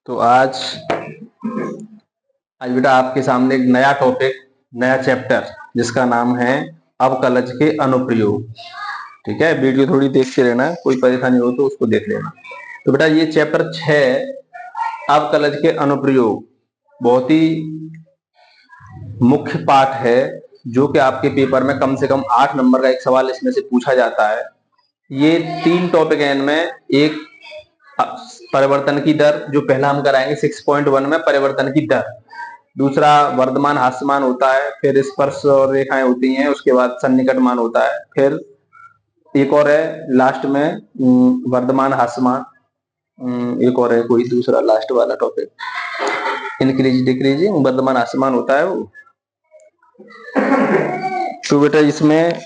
तो आज बेटा आपके सामने एक नया टॉपिक, नया चैप्टर जिसका नाम है अवकलज के अनुप्रयोग। ठीक है, वीडियो थोड़ी देखते रहना, कोई परेशानी हो तो उसको देख लेना। तो बेटा ये चैप्टर 6 अवकलज के अनुप्रयोग बहुत ही मुख्य पाठ है, जो कि आपके पेपर में कम से कम 8 नंबर का एक सवाल इसमें से पूछा जाता है। ये 3 टॉपिक है इनमें। एक परिवर्तन की दर, जो पहला हम कराएंगे 6.1 में परिवर्तन की दर। दूसरा वर्धमान हास्यमान होता है, फिर स्पर्श और रेखाएं होती हैं, उसके बाद सन्निकट मान होता है, फिर एक और है लास्ट में वर्धमान हास्यमान, एक और है कोई दूसरा लास्ट वाला टॉपिक इंक्रीज डिक्रीजिंग वर्धमान हास्यमान होता है वो। तो बेटा इसमें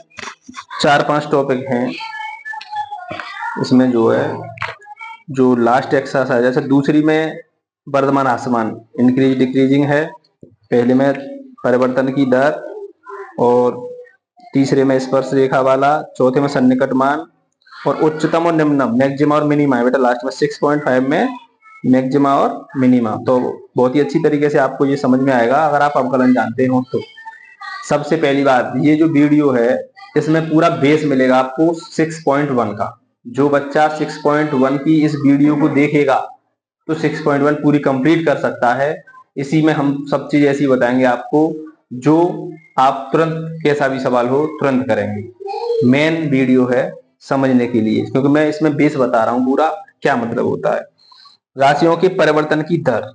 4-5 टॉपिक हैं। इसमें जो है जो लास्ट एक्सरसाइज, जैसे दूसरी में वर्धमान हास्यमान इंक्रीज डिक्रीजिंग है, पहले में परिवर्तन की दर, और तीसरे में स्पर्श रेखा वाला, चौथे में सन्निकट मान, और उच्चतम और निम्नतम मैक्सिमा और मिनिमा है बेटा लास्ट में 6.5 में मैक्सिमा और मिनिमा। तो बहुत ही अच्छी तरीके से आपको ये समझ में आएगा अगर आप अवकलन जानते हो तो। सबसे पहली बात, ये जो वीडियो है इसमें पूरा बेस मिलेगा आपको 6.1 का। जो बच्चा 6.1 की इस वीडियो को देखेगा तो 6.1 पूरी कंप्लीट कर सकता है। इसी में हम सब चीज ऐसी बताएंगे आपको जो आप तुरंत कैसा भी सवाल हो तुरंत करेंगे। मेन वीडियो है समझने के लिए, क्योंकि मैं इसमें बेस बता रहा हूं पूरा क्या मतलब होता है। राशियों के परिवर्तन की दर।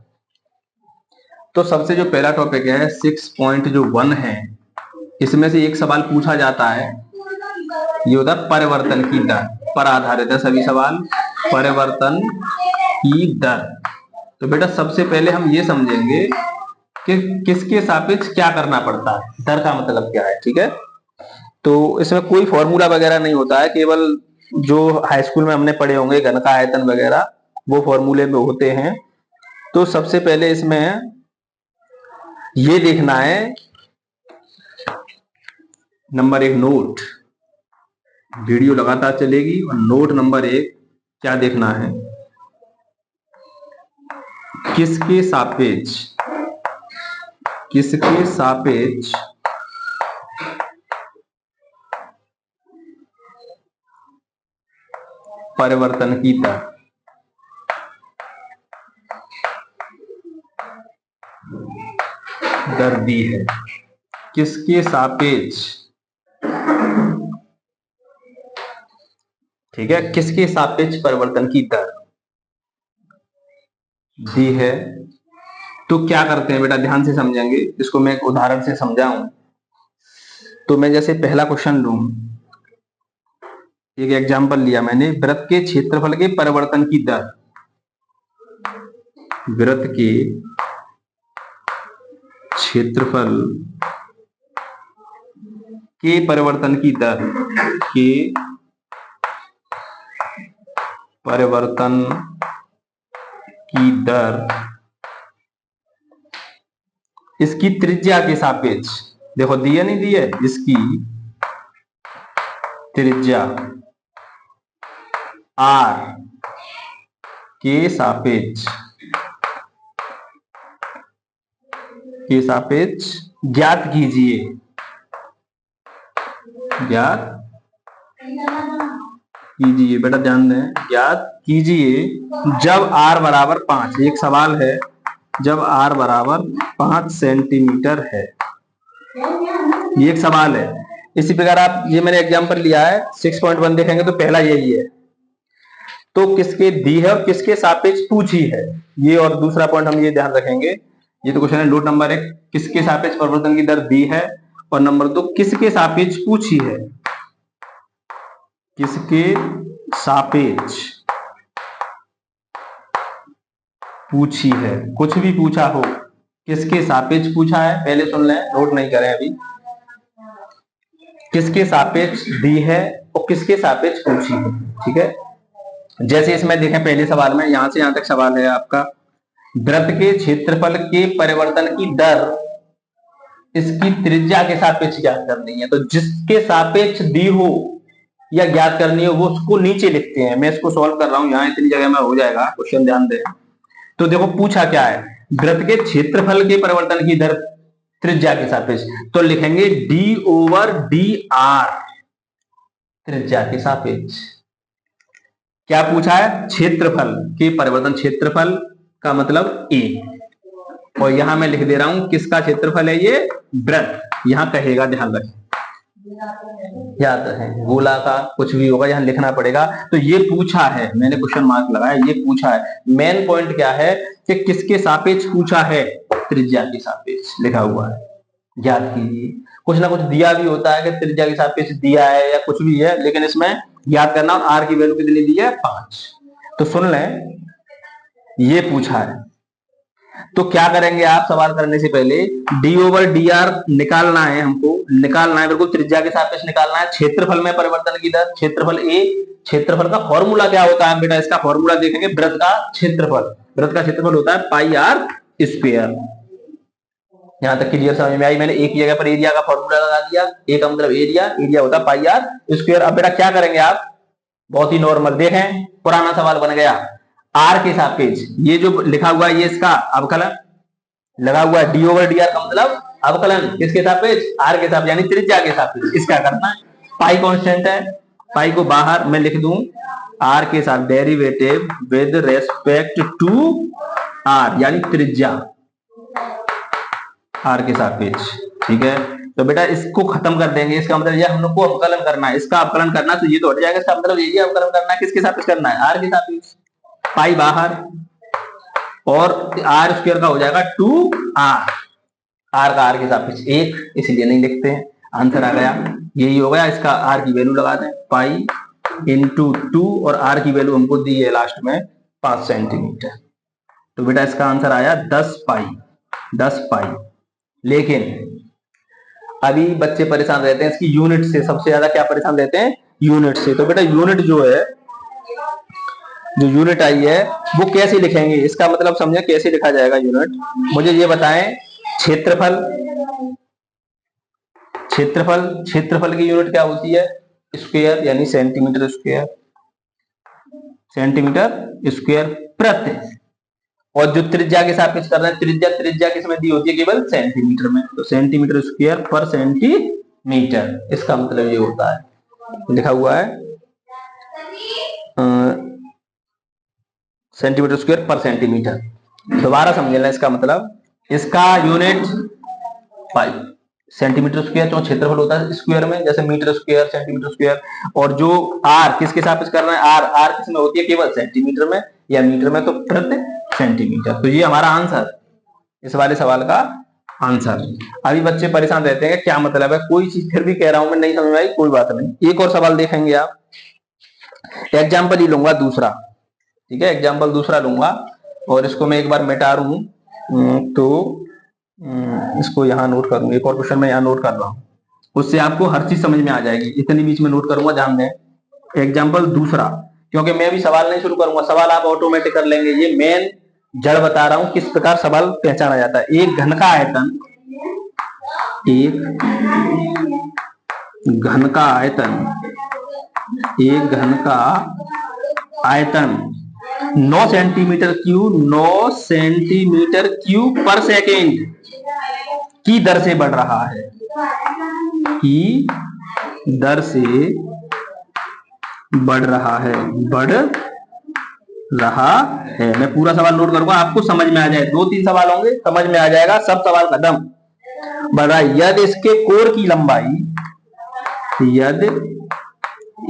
तो सबसे जो पहला टॉपिक है 6.1 है, इसमें से एक सवाल पूछा जाता है, ये होता है परिवर्तन की दर पर आधारित है सभी सवाल, परिवर्तन की दर। तो बेटा सबसे पहले हम ये समझेंगे कि किसके सापेक्ष क्या करना पड़ता है, दर का मतलब क्या है। ठीक है, तो इसमें कोई फॉर्मूला वगैरह नहीं होता है, केवल जो हाई स्कूल में हमने पढ़े होंगे घन का आयतन वगैरह वो फॉर्मूले में होते हैं। तो सबसे पहले इसमें ये देखना है, नंबर 1 नोट, वीडियो लगातार चलेगी और नोट नंबर 1 क्या देखना है, किसके सापेक्ष परिवर्तन की दर दी है, किसके सापेक्ष। ठीक है, किसके सापेक्ष परिवर्तन की दर दी है। तो क्या करते हैं बेटा, ध्यान से समझेंगे इसको, मैं एक उदाहरण से समझाऊं। तो मैं जैसे पहला क्वेश्चन लूं, एक एग्जांपल लिया मैंने, वृत्त के क्षेत्रफल के परिवर्तन की दर, वृत्त के क्षेत्रफल के परिवर्तन की दर, के परिवर्तन की दर इसकी त्रिज्या के सापेक्ष, देखो दिया नहीं दिया, इसकी त्रिज्या r के सापेक्ष ज्ञात कीजिए, बेटा ध्यान दें, ज्ञात कीजिए जब r बराबर 5। एक सवाल है जब r बराबर 5 सेंटीमीटर है, ये एक सवाल है। इसी प्रकार आप, ये मैंने एग्जांपल लिया है 6.1 देखेंगे तो पहला यही है, तो किसके दी है और किसके सापेक्ष पूछी है, ये। और दूसरा पॉइंट हम ये ध्यान रखेंगे, ये तो क्वेश्चन है नोट नंबर 1, किसके सापेक्ष परिवर्तन की दर दी है, और नंबर 2 किसके सापेक्ष पूछी है, किसके सापेक्ष पूछी है। कुछ भी पूछा हो, किसके सापेक्ष पूछा है, पहले सुन लें, नोट नहीं करें अभी। किसके सापेक्ष दी है और किसके सापेक्ष पूछी है। ठीक है, जैसे इसमें देखें पहले सवाल में, यहां से यहां तक सवाल है आपका, वृत्त के क्षेत्रफल के परिवर्तन की दर इसकी त्रिज्या के सापेक्ष ज्ञात करनी है। तो जिसके सापेक्ष दी हो या ज्ञात करनी हो वो उसको नीचे लिखते हैं। मैं इसको सॉल्व कर रहा हूं, यहाँ इतनी जगह में हो जाएगा क्वेश्चन, ध्यान दें। तो देखो पूछा क्या है, वृत्त के क्षेत्रफल के परिवर्तन की दर त्रिज्या के सापेक्ष, तो लिखेंगे डी ओवर डी आर त्रिज्या के सापेक्ष। क्या पूछा है, क्षेत्रफल के परिवर्तन, क्षेत्रफल का मतलब ए, और यहां मैं लिख दे रहा हूं किसका क्षेत्रफल है, ये वृत्त, यहां कहेगा, ध्यान रखें, याद है गोला का कुछ भी होगा यहां लिखना पड़ेगा। तो ये पूछा है, मैंने क्वेश्चन मार्क लगाया, ये पूछा है। मेन पॉइंट क्या है कि किसके सापेक्ष पूछा है, त्रिज्या के सापेक्ष लिखा हुआ है, याद कीजिए। कुछ ना कुछ दिया भी होता है कि त्रिज्या के सापेक्ष दिया है या कुछ भी है, लेकिन इसमें याद करना आर की वैल्यू कितनी दी है, 5। तो सुन लें, ये पूछा है। तो क्या करेंगे आप, सवाल करने से पहले डी ओवर डी आर निकालना है, हमको निकालना है, बिल्कुल त्रिज्या के सापेक्ष निकालना है। क्षेत्रफल में परिवर्तन की दर, क्षेत्रफल ए, क्षेत्रफल का फॉर्मूला क्या होता है बेटा, इसका फॉर्मूला देखेंगे, वृत्त का क्षेत्रफल, वृत्त का क्षेत्रफल होता है पाई आर स्क्वायर। यहां तक क्लियर समझ में आई, मैंने एक जगह पर एरिया का फॉर्मूला लगा दिया, ए का मतलब एरिया, एरिया होता है पाई आर स्क्वायर। अब बेटा क्या करेंगे आप, बहुत ही नॉर्मल, देखें पुराना सवाल बन गया, आर के सापेक्ष ये जो लिखा हुआ है ये इसका अवकलन लगा हुआ है, डी ओवर डी आर का मतलब अवकलन किसके सापेक्ष, आर के सापेक्ष, यानी त्रिज्या के सापेक्ष। इसका करना है, पाई कांस्टेंट है, पाई को बाहर मैं लिख दूं, आर के साथ derivative with respect to R, यानी त्रिज्या आर के सापेक्ष, ठीक है। तो बेटा इसको खत्म कर देंगे, इसका मतलब ये हम लोग को अवकलन करना है, इसका अवकलन करना, तो ये तो हट जाएगा, इसका मतलब ये अवकलन करना है, किसके सापेक्ष करना है, आर के सापेक्ष, पाई बाहर, और आर स्क्वायर का हो जाएगा 2r, आर का आर के सापेक्ष 1, इसलिए नहीं लिखते हैं, आंसर आ गया, यही हो गया। इसका आर की वैल्यू लगा दें, पाई इंटू 2, और आर की वैल्यू हमको दी है लास्ट में 5 सेंटीमीटर। तो बेटा इसका आंसर आया 10 पाई, 10 पाई। लेकिन अभी बच्चे परेशान रहते हैं इसकी यूनिट से, सबसे ज्यादा क्या परेशान रहते हैं, यूनिट से। तो बेटा यूनिट जो है, जो यूनिट आई है वो कैसे लिखेंगे, इसका मतलब समझे कैसे लिखा जाएगा यूनिट, मुझे ये बताएं। क्षेत्रफल, क्षेत्रफल, क्षेत्रफल की यूनिट क्या होती है, स्क्वायर, यानी सेंटीमीटर स्क्वायर, सेंटीमीटर स्क्वायर प्रति, और जो त्रिज्या के सापेक्ष कर रहे हैं, त्रिज्या, त्रिज्या किसमें दी होती है, केवल सेंटीमीटर में, तो सेंटीमीटर स्क्वायर पर सेंटीमीटर, इसका मतलब ये होता है, लिखा हुआ है सेंटीमीटर स्क्वायर पर सेंटीमीटर। दोबारा समझ लेना इसका मतलब, इसका यूनिट पाई, सेंटीमीटर स्क्वायर जो क्षेत्रफल होता है स्क्वायर में, जैसे मीटर स्क्वायर, सेंटीमीटर स्क्वायर, और जो आर किसके सापेक्ष कर रहे हैं, आर, आर किसमें होती है, केवल सेंटीमीटर में या मीटर में, तो प्रति सेंटीमीटर। तो ये हमारा आंसर, इस वाले सवाल का आंसर। अभी बच्चे परेशान रहते हैं क्या मतलब है, कोई चीज फिर भी कह रहा हूं मैं, नहीं समझ में आई, कोई बात नहीं। एक और सवाल देखेंगे आप, एग्जाम्पल ही लूंगा दूसरा, ठीक है, एग्जाम्पल दूसरा लूंगा, और इसको मैं एक बार मिटा दूं, तो इसको यहाँ नोट करूंगा, एक और क्वेश्चन मैं यहाँ नोट कर रहा हूँ, उससे आपको हर चीज समझ में आ जाएगी, इतनी बीच में नोट करूंगा, ध्यान दें। एग्जाम्पल दूसरा, क्योंकि मैं भी सवाल नहीं शुरू करूंगा, सवाल आप ऑटोमेटिक कर लेंगे, ये मेन जड़ बता रहा हूं किस प्रकार सवाल पहचाना जाता है। एक घन का आयतन, एक घन का आयतन, एक घन का आयतन 9 सेंटीमीटर क्यूब, 9 सेंटीमीटर क्यूब पर सेकेंड की दर से बढ़ रहा है, की दर से बढ़ रहा है, बढ़ रहा है। मैं पूरा सवाल नोट करूंगा, आपको समझ में आ जाए, 2-3 सवाल होंगे, समझ में आ जाएगा, सब सवाल खत्म। बढ़ रहा है, यदि इसके कोर की लंबाई, यदि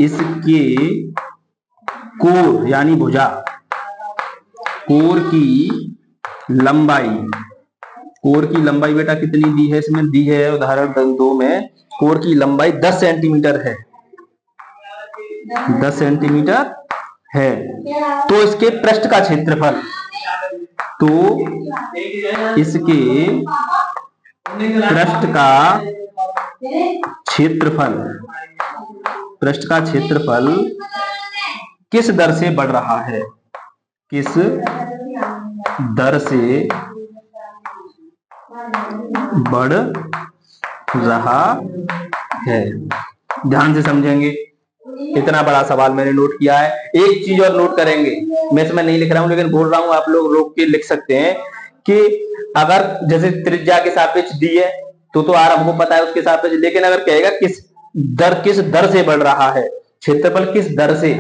इसके कोर यानी भुजा, कोर की लंबाई, कोर की लंबाई बेटा कितनी दी है, इसमें दी है उदाहरण 2 में, कोर की लंबाई 10 सेंटीमीटर है, 10 सेंटीमीटर है, तो इसके पृष्ठ का क्षेत्रफल, तो इसके पृष्ठ का क्षेत्रफल, पृष्ठ का क्षेत्रफल किस दर से बढ़ रहा है, किस दर से बढ़ रहा है, ध्यान से समझेंगे। इतना बड़ा सवाल मैंने नोट किया है। एक चीज और नोट करेंगे, मैं इसमें नहीं लिख रहा हूं लेकिन बोल रहा हूं, आप लोग रोक के लिख सकते हैं कि अगर जैसे त्रिज्या के सापेक्ष डी है तो आर हमको पता है उसके सापेक्ष, लेकिन अगर कहेगा किस दर से बढ़ रहा है क्षेत्रफल, किस दर से,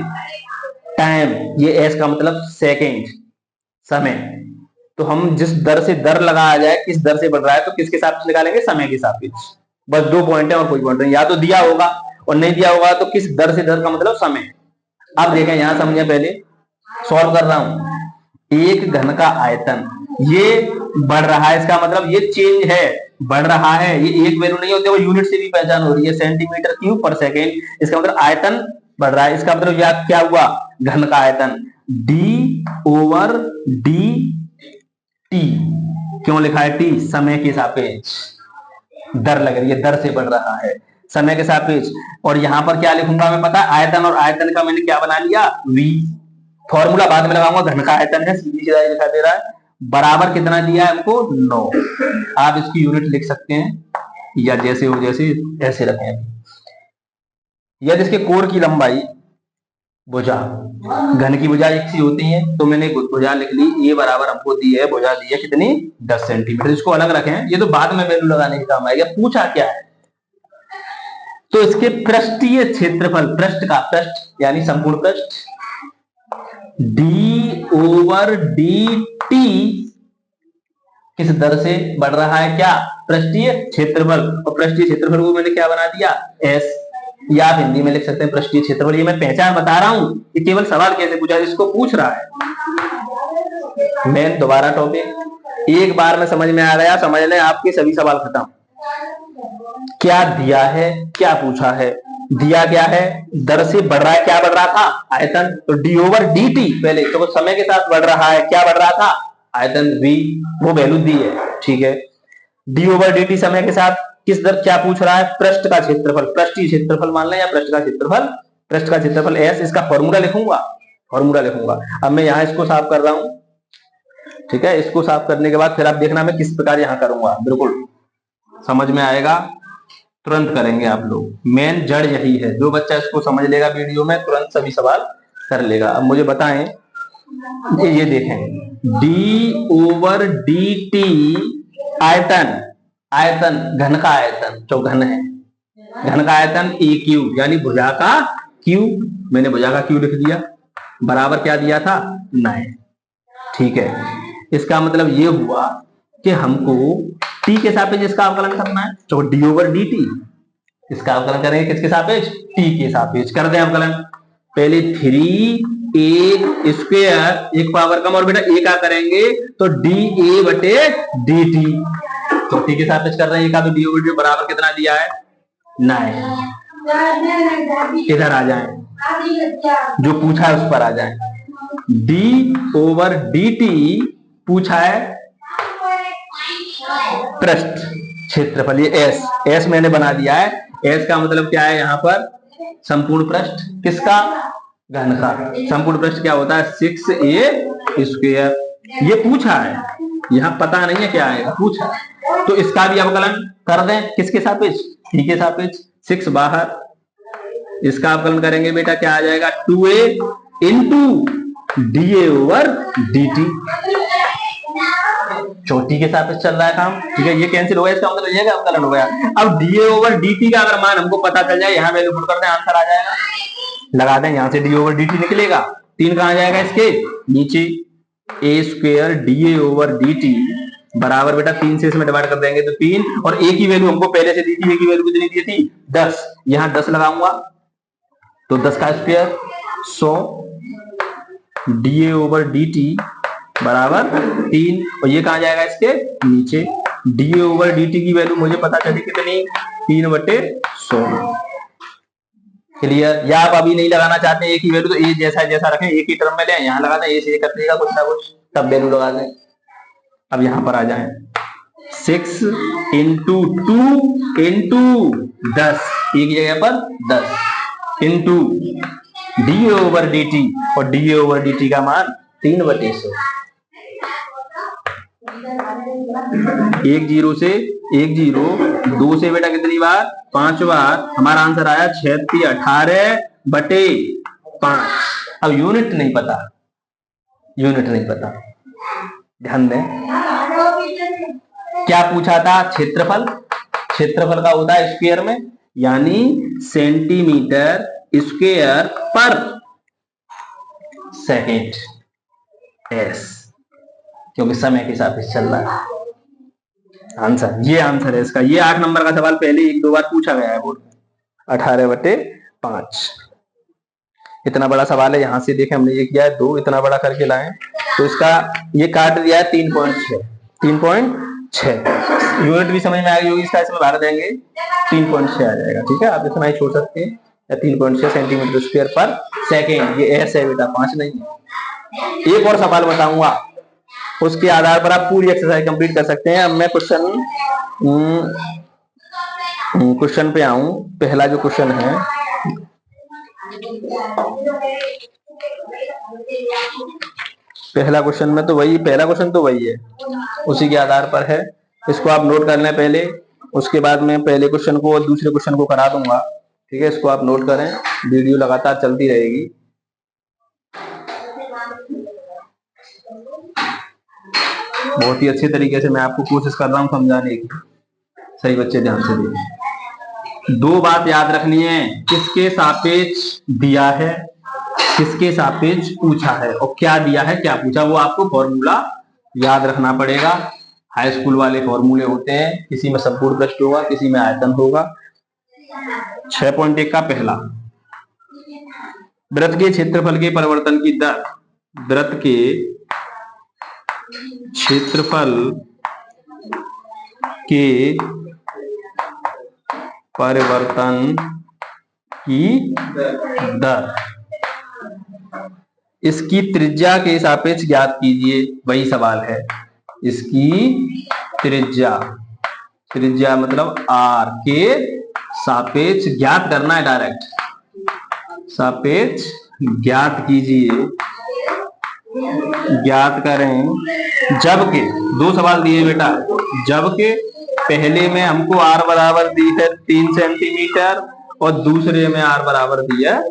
टाइम, ये एस का मतलब सेकेंड, समय, तो हम जिस दर से दर लगाया जाए किस दर से बढ़ रहा है तो किसके सापेक्ष निकालेंगे, समय के सापेक्ष। बस 2 पॉइंट है और कोई पॉइंट नहीं, या तो दिया होगा और नहीं दिया होगा तो किस दर से दर का मतलब समय। अब देखें यहां समझे, पहले सॉल्व कर रहा हूं। एक घन का आयतन ये बढ़ रहा है, इसका मतलब ये चेंज है, बढ़ रहा है, ये एक वैल्यू नहीं होती, वो यूनिट से भी पहचान हो रही है, सेंटीमीटर क्यूब पर सेकेंड, इसका मतलब आयतन बढ़ रहा है। इसका मतलब यह क्या हुआ, घन का आयतन डी ओवर डी टी, क्यों लिखा है टी, समय के सापेक्ष दर लग रही है, दर से बढ़ रहा है समय के सापेक्ष। और यहां पर क्या लिखूंगा मैं पता है, आयतन, और आयतन का मैंने क्या बना लिया, v, फॉर्मूला बाद में लगाऊंगा, घन का आयतन है, सीधी सीधा दिखाई दे रहा है, बराबर कितना दिया है हमको 9। आप इसकी यूनिट लिख सकते हैं या जैसे हो जैसे ऐसे रखें। यदि इसके कोर की लंबाई, भुजा, घन की भुजा एक सी होती है, तो मैंने भुजा लिख ली, ये बराबर हमको दी है, भुजा दी है कितनी, 10 सेंटीमीटर। इसको अलग रखें, ये तो बाद में वैल्यू लगाने के काम आएगा। पूछा क्या है, तो इसके पृष्ठीय क्षेत्रफल, पृष्ठ का, पृष्ठ यानी संपूर्ण पृष्ठ, डी ओवर डी टी किस दर से बढ़ रहा है, क्या, पृष्ठीय क्षेत्रफल, और पृष्ठीय क्षेत्रफल को मैंने क्या बना दिया, एस, या आप हिंदी में लिख सकते हैं पृष्ठीय क्षेत्रफल। ये मैं पहचान बता रहा हूं, ये केवल सवाल कैसे पूछा, इसको पूछ रहा है। मैं दोबारा टॉपिक एक बार में समझ में आ गया, समझ लें आपके सभी सवाल खत्म। क्या दिया है, क्या पूछा है, दिया क्या है, दर से बढ़ रहा है, क्या बढ़ रहा था, आयतन, तो डी ओवर डी टी, पहले तो समय के साथ बढ़ रहा है, क्या बढ़ रहा था, आयतन v, वो वैल्यू दी है, ठीक है। डी ओवर डी टी समय के साथ किस दर, क्या पूछ रहा है, पृष्ठ का क्षेत्रफल, पृष्ठीय क्षेत्रफल मान लें या पृष्ठ का क्षेत्रफल, पृष्ठ का क्षेत्रफल एस, इसका फॉर्मूला लिखूंगा, फॉर्मूला लिखूंगा। अब मैं यहां इसको साफ कर रहा हूं, ठीक है। इसको साफ करने के बाद फिर आप देखना मैं किस प्रकार यहां करूंगा, बिल्कुल समझ में आएगा, तुरंत करेंगे आप लोग। मेन जड़ यही है, जो बच्चा इसको समझ लेगा वीडियो में तुरंत सभी सवाल कर लेगा। अब मुझे बताएं, ये देखें, डी ओवर डी टी आयतन, आयतन घन का आयतन, जो घन है, घन का आयतन ए क्यूब यानी भुजा का क्यूब, मैंने भुजा का क्यूब लिख दिया, बराबर क्या दिया था 9, ठीक है। इसका मतलब ये हुआ कि हमको टी के सापेक्ष इसका अवकलन करना है, तो डी ओवर डी टी, इसका अवकलन करेंगे किसके सापेक्ष, टी के सापेक्ष। कर दें अवकलन, पहले 3a स्क्वायर, एक पावर कम और बेटा ए का करेंगे तो डी ए बटे डी टी, तो टी के सापेक्ष कर रहे हैं, का तो डी ओवर डी बराबर कितना दिया है 9। इधर आ जाए, जो पूछा है उस पर आ जाए, डी ओवर डी टी पूछा है पृष्ठ क्षेत्रफल, ये एस, एस मैंने बना दिया है, एस का मतलब क्या है यहाँ पर, संपूर्ण पृष्ठ, किसका, घन का। संपूर्ण पृष्ठ क्या होता है 6a स्क्वायर, ये पूछा है, यहाँ पता नहीं है क्या आएगा, पूछा है। तो इसका भी अवकलन कर दें, किसके सापेक्ष, टी के सापेक्ष, 6 बाहर, इसका अवकलन करेंगे बेटा क्या आ जाएगा 2a into D A over D T, चोटी के सापेक्ष चल रहा है काम, ठीक है। ये कैंसिल हो गया, इसका मतलब ये अवकलन हो गया। अब D A over D T का अगर मान हमको पता चल जाए, यहाँ वैल्यू पुट कर दें, आंसर आ जाएगा, लगा दें, यहां से डी ओवर डी टी निकलेगा, 3 कहां जाएगा इसके नीचे, A square D A over D T बराबर बेटा 3 से इसमें डिवाइड कर देंगे तो 3, और ए की वैल्यू हमको पहले से दी थी, ए की वैल्यू कितनी दी थी 10, यहां 10 लगाऊंगा तो 10 का square 100 D A over D T बराबर 3, और ये कहां जाएगा इसके नीचे, D A over D T की वैल्यू मुझे पता चली कितनी 3/100। क्लियर, या आप अभी नहीं लगाना चाहते ए की वैल्यू तो ए जैसा जैसा रखें, एक ही टर्म में ले, यहां लगा दें, ए से कर देगा कुछ ना कुछ, तब वैल्यू लगा दें। अब यहां पर आ जाएं, 6 इंटू 2 इंटू 10, एक जगह पर 10 into D over D T, और डी ओवर डी टी का मान 3/100। एक जीरो से, एक जीरो, 2 से बेटा कितनी बार? 5 बार। हमारा आंसर आया 18/5। अब यूनिट नहीं पता, यूनिट नहीं पता, ध्यान दें। क्या पूछा था? क्षेत्रफल। क्षेत्रफल का होता है स्क्वायर में, यानी सेंटीमीटर स्क्वायर पर सेकेंड, एस, क्योंकि समय के सापेक्ष चल रहा है। आंसर, ये आंसर है इसका। ये 8 नंबर का सवाल पहले 1-2 बार पूछा गया है बोर्ड में। 18/5 इतना बड़ा सवाल है। यहां से देखें, हमने ये किया है 2, इतना बड़ा करके लाए, तो इसका ये काट दिया है 3.6। 3.6 यूनिट भी समझ में आ गई होगी इसका, इसमें भाग देंगे 3.6 आ जाएगा। ठीक है, आप इतना ही छोड़ सकते हैं, 3.6 सेंटीमीटर स्क्वायर पर सेकेंड। ये एस है बेटा, 5 नहीं है। एक और सवाल बताऊंगा, उसके आधार पर आप पूरी एक्सरसाइज कंप्लीट कर सकते हैं। अब मैं क्वेश्चन पे आऊं। पहला जो क्वेश्चन है, पहला क्वेश्चन में तो वही, पहला क्वेश्चन तो वही है, उसी के आधार पर है। इसको आप नोट कर लें पहले, उसके बाद मैं पहले क्वेश्चन को और दूसरे क्वेश्चन को करा दूंगा। ठीक है, इसको आप नोट करें, वीडियो लगातार चलती रहेगी। बहुत ही अच्छे तरीके से मैं आपको कोशिश कर रहा हूं समझाने की। सही बच्चे, ध्यान से देखिए। 2 बात याद रखनी है, किसके सापेक्ष दिया है, किसके सापेक्ष पूछा है, और क्या दिया है क्या पूछा, वो आपको फॉर्मूला याद रखना पड़ेगा। हाई स्कूल वाले फॉर्मूले होते हैं, किसी में संपूर्ण पृष्ठ होगा, किसी में आयतन होगा। 6.1 का पहला, वृत्त के क्षेत्रफल के परिवर्तन की दर, वृत्त के क्षेत्रफल के परिवर्तन की दर, इसकी त्रिज्या के सापेक्ष ज्ञात कीजिए। वही सवाल है, इसकी त्रिज्या, त्रिज्या मतलब आर के सापेक्ष ज्ञात करना है, डायरेक्ट सापेक्ष ज्ञात कीजिए। ज्ञात करें जबकि 2 सवाल दिए बेटा, जबकि पहले में हमको आर बराबर दी है 3 सेंटीमीटर और दूसरे में आर बराबर दिया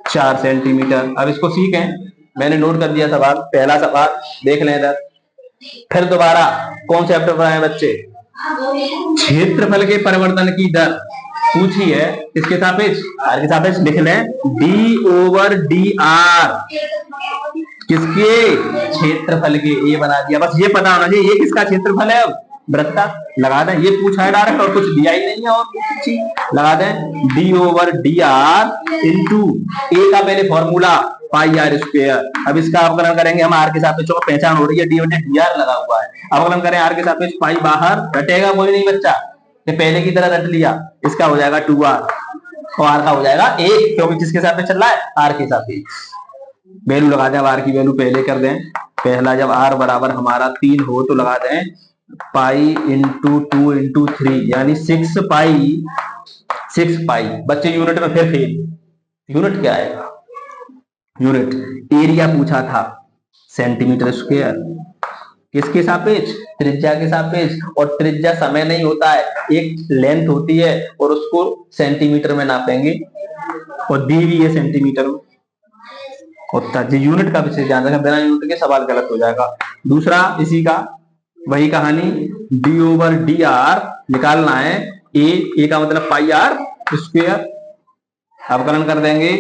4 सेंटीमीटर। अब इसको सीखें, मैंने नोट कर दिया सवाल, पहला सवाल देख लें इधर। फिर दोबारा कौन चैप्टर पर आए बच्चे? क्षेत्रफल के परिवर्तन की दर पूछी है, किसके सापेक्ष? आर के सापेक्ष। लिख लें d/dr, किसके? क्षेत्रफल के। ये बना दिया, बस ये पता होना चाहिए ये किसका क्षेत्रफल है। अब वृत्त का लगा दें, ये पूछा है डायरेक्ट और कुछ दिया ही नहीं है, और कुछ लगा दें d/dr इंटू ए का पहले फॉर्मूला πr²। अब इसका अवकलन करेंगे हम, आर के सापेक्ष को पहचान हो रही है, d/dr लगा हुआ है। अवकलन करें आर के सापेक्ष, पाई बाहर रटेगा कोई नहीं बच्चा, ये पहले की तरह रट लिया। इसका हो जाएगा 2r और आर का हो जाएगा 1, क्योंकि किसके सापेक्ष चल रहा है? आर के सापेक्ष। वैल्यू लगा दें, आर की वैल्यू पहले कर दें। पहला जब आर बराबर हमारा 3 हो तो लगा दें पाई इंटू 2 इंटू 3, यानी 6 पाई। बच्चे यूनिट में फिर फेल, यूनिट क्या आएगा? यूनिट एरिया पूछा था सेंटीमीटर स्क्वायर, किसके सापेक्ष? त्रिज्या के सापेक्ष। और त्रिज्या समय नहीं होता है, एक लेंथ होती है और उसको सेंटीमीटर में नापेंगे, और दी भी है सेंटीमीटर में। उत्तर जी, यूनिट का विशेष ध्यान रखें, बिना यूनिट के सवाल गलत हो जाएगा। दूसरा इसी का वही कहानी, d/dr निकालना है, ए का मतलब πr²। अवकलन कर देंगे,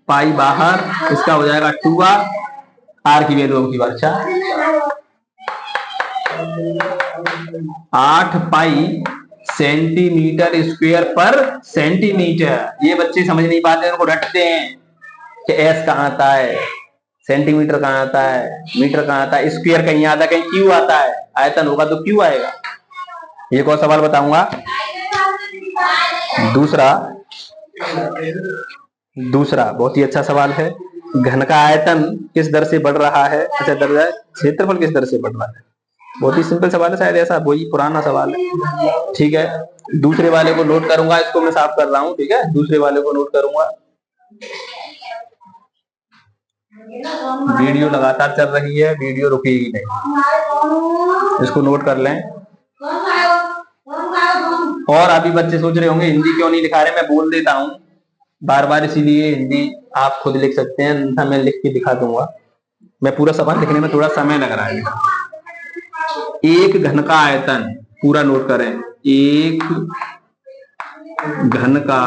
पाई बाहर, इसका हो जाएगा 2r, आर की वैल्यू की वर्षा 8 पाई सेंटीमीटर स्क्वायर पर सेंटीमीटर। ये बच्चे समझ नहीं पाते, उनको रटते हैं कि एस कहाँ आता है, सेंटीमीटर कहाँ आता है, मीटर कहाँ आता है, स्क्वायर कहीं आता है, कहीं क्यू आता है, आयतन होगा तो क्यू आएगा। एक और सवाल बताऊंगा, दूसरा बहुत ही अच्छा सवाल है। घन का आयतन किस दर से बढ़ रहा है? अच्छा, क्षेत्रफल किस दर से बढ़ रहा है? बहुत ही सिंपल सवाल है, शायद ऐसा वही पुराना सवाल है। ठीक है, दूसरे वाले को नोट करूंगा, इसको मैं साफ कर रहा हूं। ठीक है, दूसरे वाले को नोट करूंगा। वीडियो लगातार चल रही है, वीडियो रुकेगी नहीं, इसको नोट कर लें। और अभी बच्चे सोच रहे होंगे हिंदी क्यों नहीं लिखा रहे, मैं बोल देता हूँ बार बार, इसीलिए हिंदी आप खुद लिख सकते हैं, अन्यथा मैं लिख के दिखा दूंगा। मैं पूरा सवाल लिखने में थोड़ा समय लग रहा है। एक घन का आयतन, पूरा नोट करें, एक घन का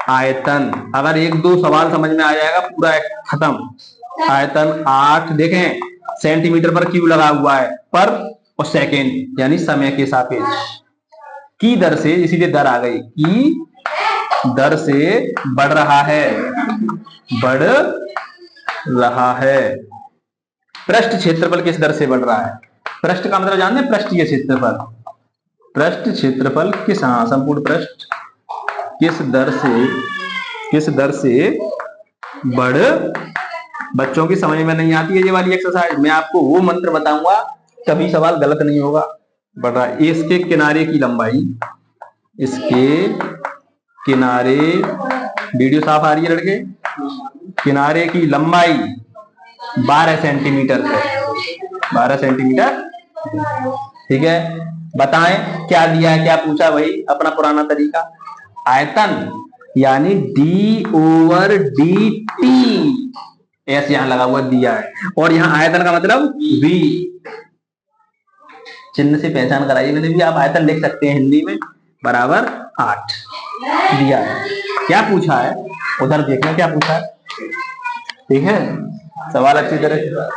आयतन, अगर एक दो सवाल समझ में आ जाएगा पूरा खत्म। आयतन 8, देखें सेंटीमीटर पर क्यूब लगा हुआ है, पर और सेकेंड यानी समय के सापेक्ष की दर से, इसीलिए दर आ गई, की दर से बढ़ रहा है, बढ़ रहा है। पृष्ठ क्षेत्रफल किस दर से बढ़ रहा है? पृष्ठ का मतलब जानते हैं, पृष्ठीय क्षेत्रफल। पृष्ठ क्षेत्रफल किस, हाँ संपूर्ण पृष्ठ किस दर से बढ़, बच्चों की समझ में नहीं आती है ये वाली एक्सरसाइज, मैं आपको वो मंत्र बताऊंगा तभी सवाल गलत नहीं होगा। बढ़ रहा है, इसके किनारे की लंबाई, इसके किनारे, वीडियो साफ आ रही है लड़के, किनारे की लंबाई 12 सेंटीमीटर है, 12 सेंटीमीटर, ठीक है। बताएं क्या दिया है, क्या पूछा, वही अपना पुराना तरीका, आयतन यानी d/dt, ऐसे यहां लगा हुआ दिया है, और यहां आयतन का मतलब v, चिन्ह से पहचान कराइए मैंने भी, आप आयतन लिख सकते हैं हिंदी में, बराबर 8 दिया है। क्या पूछा है उधर देखना, क्या पूछा है, ठीक है, सवाल अच्छी तरह।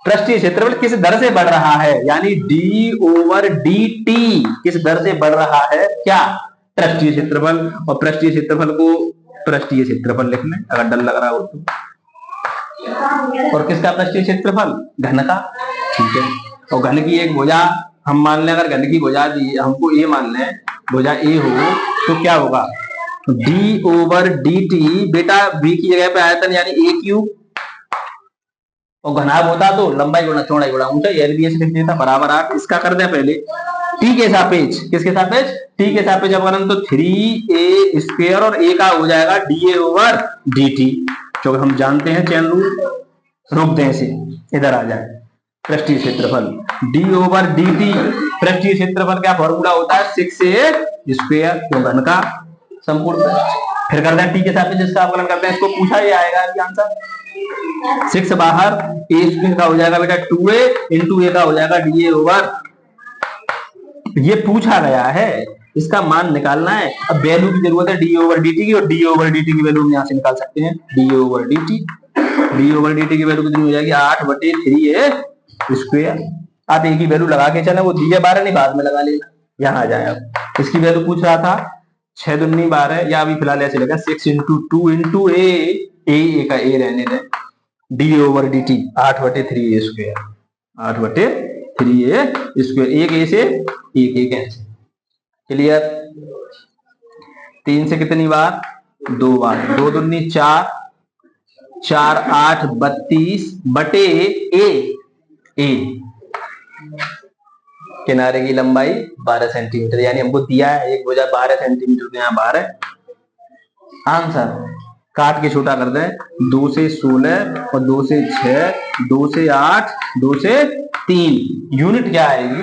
पृष्ठीय क्षेत्रफल किस दर से बढ़ रहा है, यानी d/dt किस दर से बढ़ रहा है, क्या, पृष्ठीय क्षेत्रफल। और पृष्ठीय क्षेत्रफल को पृष्ठीय क्षेत्रफल लिख लें अगर डर लग रहा हो तो। और किसका पृष्ठीय क्षेत्रफल, घन का, ठीक है। और घन की एक भुजा हम मान लें, अगर घन की भुजा दी हमको ए मान लें, भुजा ए हो तो क्या होगा, d/dt, बेटा v की जगह पे आयतन यानी a3, और घनाभ होता तो लंबाई गुणा चौड़ाई गुणा ऊंचाई, एलबीएस लिख देता, बराबर 8। इसका कर दे पहले टी के सापेक्ष, किसके सापेक्ष, टी के सापेक्ष जब करें तो 3a² और a का हो जाएगा dA/dt, क्योंकि हम जानते हैं चैन रूल, रोक दें इसे, इधर आ जाए। पृष्ठीय क्षेत्रफल d/dt, पृष्ठीय क्षेत्रफल का फॉर्मूला होता है 6a², तो घन का संपूर्ण पृष्ठ। फिर करते हैं टी के सापेक्ष जिसका अवकलन करते हैं, इसको पूछा ही आएगा अभी आंसर, 6 बाहर, a² का हो जाएगा बेटा 2a, इंटू a का हो जाएगा dA/, ये पूछा गया है, इसका मान निकालना है। अब वैल्यू की जरूरत है d/dt की, और d/dt की वैल्यू हम यहाँ से निकाल सकते हैं, d/dt की वैल्यू कितनी हो जाएगी, 8/3a²। आप एक ही वैल्यू लगा के चले, वो दिए 12 नहीं, बाद में लगा लेना, यहाँ आ जाए। अब इसकी वैल्यू पूछ रहा था 6 दूनी 12, या अभी फिलहाल ऐसे लगा 6 × 2 × a का a रहने दें, d/dt 8/3a², 8/3a², एक a से एक ऐसे, क्लियर। 3 से कितनी बार, 2 बार, 2 दूनी 4, 4 8 32 बटे a, किनारे की लंबाई 12 सेंटीमीटर, यानी हमको दिया है एक भुजा 12 सेंटीमीटर, तो यहाँ 12 आंसर। काट के छोटा कर दें, 2 से 16 और 2 से 6, 2 से 8, 2 से 3, यूनिट क्या आएगी,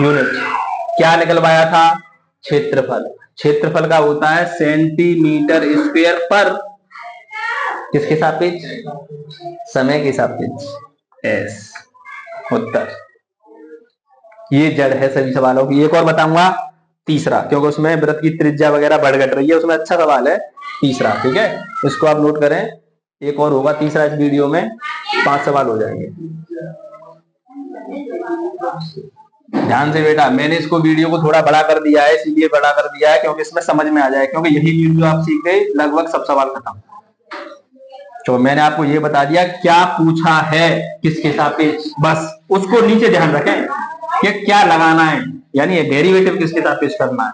यूनिट क्या निकलवाया था, क्षेत्रफल। क्षेत्रफल का होता है सेंटीमीटर स्क्वायर पर किसके सापेक्ष, समय के सापेक्ष, एस, उत्तर। ये जड़ है सभी सवालों की। एक और बताऊंगा, तीसरा, क्योंकि उसमें वृत्त की त्रिज्या वगैरह बढ़ घट रही है, उसमें अच्छा सवाल है तीसरा, ठीक है, इसको आप नोट करें। एक और होगा तीसरा इस वीडियो में, 5 सवाल हो जाएंगे। ध्यान से बेटा, मैंने इसको वीडियो को थोड़ा बड़ा कर दिया है, इसीलिए बड़ा कर दिया है क्योंकि इसमें समझ में आ जाए, क्योंकि यही वीडियो आप सीख गए लगभग सब सवाल खत्म। तो मैंने आपको ये बता दिया क्या पूछा है, किसके सापेक्ष, बस उसको नीचे ध्यान रखें कि क्या लगाना है, यानी डेरिवेटिव किसके सापेक्ष करना है।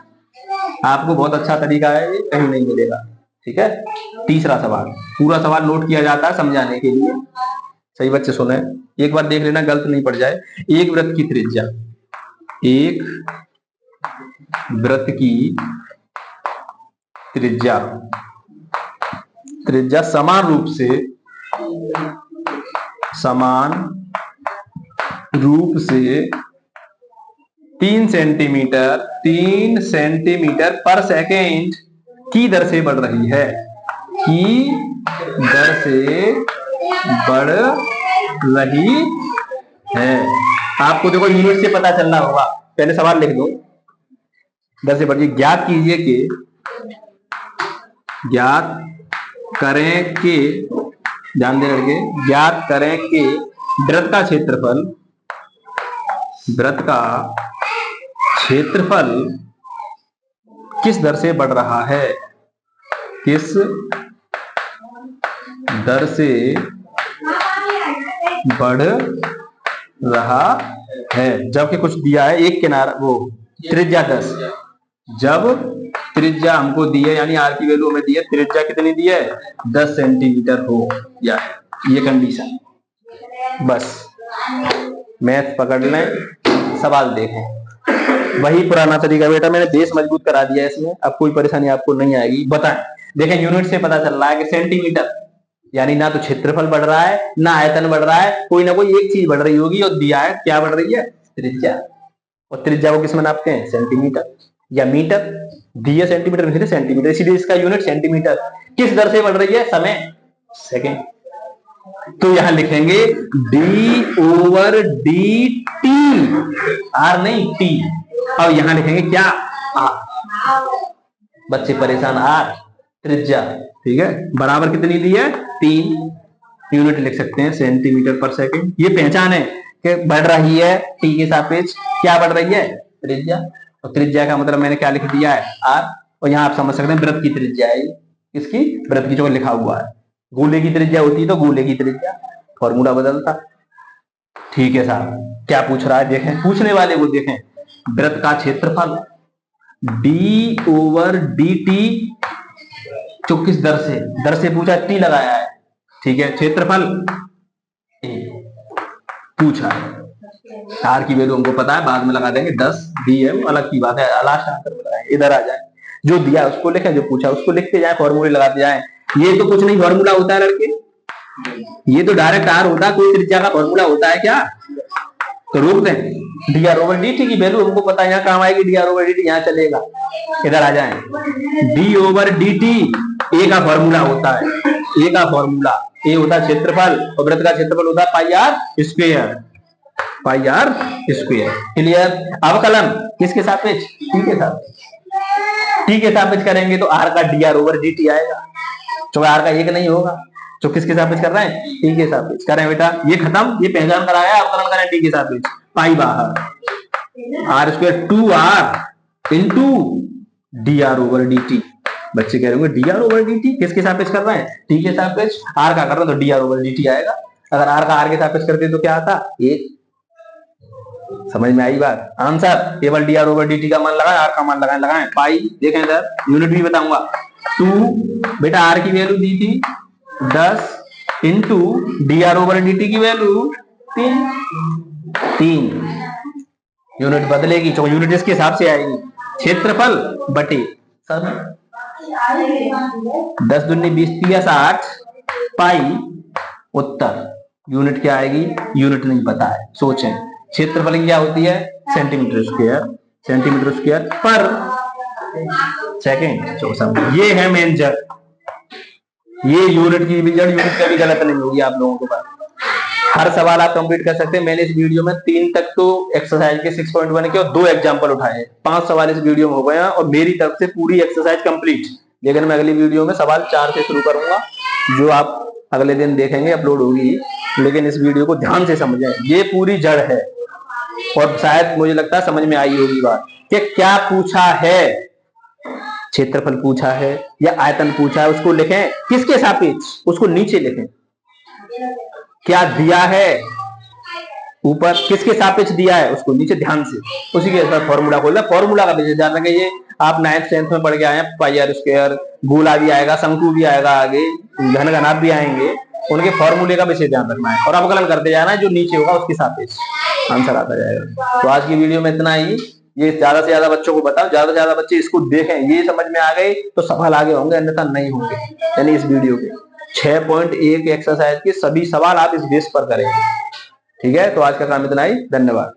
आपको बहुत अच्छा तरीका है, ये कहीं नहीं मिलेगा, ठीक है। तीसरा सवाल, पूरा सवाल नोट किया जाता है समझाने के लिए, सही बच्चे सुने, एक बार देख लेना गलत नहीं पड़ जाए। एक वृत्त की त्रिज्या, एक वृत्त की त्रिज्या, त्रिज्या समान रूप से समान रूप से 3 सेंटीमीटर पर सेकेंड की दर से बढ़ रही है, की दर से बढ़ रही है। आपको देखो यूनिट से पता चलना होगा, पहले सवाल लिख दो। दर से बढ़ रही, ज्ञात कीजिए कि, ज्ञात करें कि, ध्यान दें लड़के, ज्ञात करें कि वृत्त का क्षेत्रफल, वृत्त का क्षेत्रफल किस दर से बढ़ रहा है, किस दर से बढ़ रहा है। जबकि कुछ दिया है, एक किनारा, वो त्रिज्या 10, जब त्रिज्या हमको दी है, यानी आर की वैल्यू हमें दी है, त्रिज्या कितनी दी है, 10 सेंटीमीटर हो या ये कंडीशन। बस मैथ पकड़ लें, सवाल देखें। वही पुराना तरीका बेटा, मैंने बेस मजबूत करा दिया इसमें, अब कोई परेशानी आपको नहीं आएगी। बताएं, देखें यूनिट से पता चल रहा है कि सेंटीमीटर, यानी ना तो क्षेत्रफल बढ़ रहा है ना आयतन बढ़ रहा है, कोई ना कोई एक चीज बढ़ रही होगी, और दिया है क्या बढ़ रही है, त्रिज्या। और त्रिज्या को किस में नापते हैं, सेंटीमीटर या मीटर। दिया सेंटीमीटर में सेंटीमीटर, इसीलिए इसका यूनिट सेंटीमीटर। किस दर से बढ़ रही है, समय, सेकेंड। तो यहां लिखेंगे d/dt, आर नहीं टी। अब यहां लिखेंगे क्या, आर। बच्चे परेशान, आर त्रिज्या, ठीक है, बराबर कितनी दी है, 3। यूनिट लिख सकते हैं सेंटीमीटर पर सेकेंड। ये पहचान है कि बढ़ रही है टी के सापेक्ष, क्या बढ़ रही है, त्रिज्या। और त्रिज्या का मतलब मैंने क्या लिख दिया है, आर। और यहाँ आप समझ सकते हैं वृत्त की त्रिज्या है, इसकी वृत्त की जो लिखा हुआ है। गोले की त्रिज्या होती है तो गोले की त्रिज्या, फॉर्मूला बदलता। ठीक है साहब, क्या पूछ रहा है देखें, पूछने वाले को देखें। वृत्त का क्षेत्रफल d/dt, जो किस दर से पूछा, टी लगाया है, ठीक है। क्षेत्रफल पूछा है, आर की वैल्यू हमको पता है, बाद में लगा देंगे, 10 दी है, वो अलग की बात है, लास्ट आंसर बताएंगे। इधर आ जाए, जो दिया उसको लिखें, जो पूछा उसको लिखते जाए, फॉर्मूले लगाते जाए। ये तो कुछ नहीं फॉर्मूला होता है लड़के, ये तो डायरेक्ट आर होता है, कोई त्रिज्या का फॉर्मूला होता है क्या, तो रोक दें। d/dt की वैल्यू हमको पता है, यहाँ काम आएगी, d/dt यहाँ चलेगा। इधर आ जाए, d/dt ए का फॉर्मूला होता है, ए का फॉर्मूला, ए होता है क्षेत्रफल, और वृत्त का क्षेत्रफल होता है pi r square, pi r square. Clear. अवकलन किसके सापेक्ष, टी के सापेक्ष, टी के सापेक्ष करेंगे तो आर का d/dt आएगा, तो आर का एक नहीं होगा। तो किसके सापेक्ष कर रहे हैं, टी के सापेक्ष करें बेटा, ये खत्म, ये पहचान कराया, अवकलन करें टी के सापेक्ष, पाई बाहर, are square 2r into d/dt। बच्चे कह रहे होंगे d/dt किसके सापेक्ष कर रहे हैं, टी के सापेक्ष, आर का कर रहे हैं तो d/dt आएगा। अगर आर का आर के सापेक्ष करते तो क्या आता, 1। समझ में आई बात। आंसर केवल d/dt का मान लगाएं, आर का मान लगाएं, पाई। देखें इधर यूनिट भी बताऊंगा। 2 बेटा, आर की वैल्यू दी थी 10 इंटू d/dt की वैल्यू 3। यूनिट बदलेगी, तो यूनिट इसके हिसाब से आएगी, क्षेत्रफल बटे सब, 10 दूनी 20 3 60 पाई। उत्तर यूनिट क्या आएगी, यूनिट नहीं पता है, सोचें। क्षेत्रफल क्या होती है, सेंटीमीटर स्क्वायर, सेंटीमीटर स्क्वायर पर सेकेंड। ये है मेन जड़, ये यूनिट की भी जड़, यूनिट का भी गलत नहीं होगी आप लोगों के पास। हर सवाल आप कंप्लीट कर सकते हैं। मैंने इस वीडियो में 3 तक तो एक्सरसाइज के 6.1 के और 2 एग्जांपल उठाए, 5 सवाल इस वीडियो में हो गए हैं, और मेरी तरफ से पूरी एक्सरसाइज कंप्लीट। लेकिन मैं अगली वीडियो में सवाल 4 से शुरू करूंगा, जो आप अगले दिन देखेंगे, अपलोड होगी। लेकिन इस वीडियो को ध्यान से समझें, ये पूरी जड़ है। और शायद मुझे लगता है समझ में आई होगी बात कि क्या पूछा है, क्षेत्रफल पूछा है या आयतन पूछा है, उसको लिखें किसके सापेक्ष, उसको नीचे लिखें। क्या दिया है ऊपर, किसके सापेक्ष दिया है, उसको नीचे ध्यान से, उसी के साथ फॉर्मूला खोलना। फॉर्मूला का विशेष ध्यान रखें, ये आप 9th 10th में पढ़ के आए हैं, पाई आर स्क्वायर, गोला भी आएगा, शंकु भी आएगा, आगे घन घनाभ भी आएंगे, उनके फॉर्मूले का विशेष ध्यान रखना है, और अवकलन करते जाना है, जो नीचे होगा उसके सापेक्ष आंसर आता जाएगा। तो आज की वीडियो में इतना ही। ये ज्यादा से ज्यादा बच्चों को बताओ, ज्यादा से ज्यादा बच्चे इसको देखें, ये समझ में आ गए तो सफल आगे होंगे, अन्यथा नहीं होंगे, यानी इस वीडियो के। 6.1 एक्सरसाइज के सभी सवाल आप इस बेस पर करेंगे। ठीक है, तो आज का काम इतना ही, धन्यवाद।